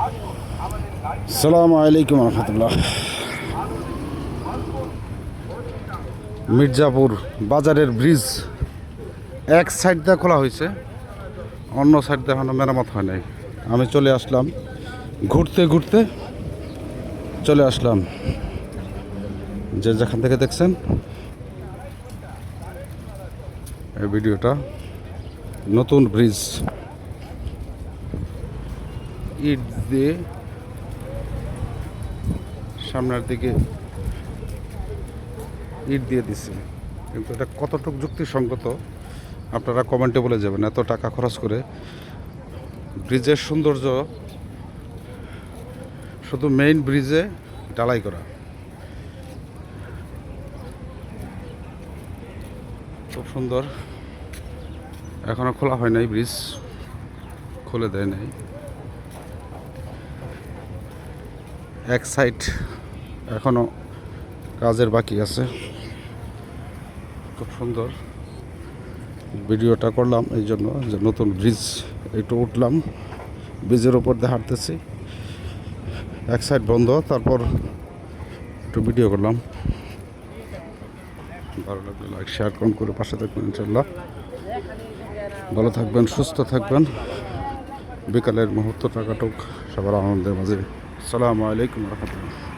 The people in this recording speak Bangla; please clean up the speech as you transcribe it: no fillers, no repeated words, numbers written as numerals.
আসসালামু আলাইকুম রহমতুল্লাহ। মির্জাপুর বাজারের ব্রিজ এক সাইড দিয়ে খোলা হয়েছে, অন্য সাইড দিয়ে এখনো মেরামত হয় নাই। আমি চলে আসলাম ঘুরতে ঘুরতে, চলে আসলাম যে যেখান থেকে দেখছেন এই ভিডিওটা। নতুন ব্রিজ ইট দিয়ে সামনের দিকে ইট দিয়ে দিচ্ছে, কিন্তু এটা কতটুকু যুক্তিসঙ্গত আপনারা কমেন্টে বলে যাবেন। এত টাকা খরচ করে ব্রিজের সৌন্দর্য শুধু মেইন ব্রিজে ঢালাই করা, খুব সুন্দর। এখনো খোলা হয় নাই, ব্রিজ খুলে দেয় নাই। এক সাইড এখনো কাজের বাকি আছে। খুব সুন্দর ভিডিওটা করলাম এই জন্য যে নতুন ব্রিজ একটু উঠলাম, ব্রিজের ওপর দিয়ে হাঁটতেছি, এক সাইড বন্ধ, তারপর একটু ভিডিও করলাম। ভালো লাগলো লাইক শেয়ার কমেন্ট করে পাশে থাকবেন ইনশাল্লাহ। ভালো থাকবেন, সুস্থ থাকবেন। বিকালের মুহূর্তটা কাটুক সবার আনন্দের মাঝে। আসসালামু আলাইকুম রহমতুল্লাহ।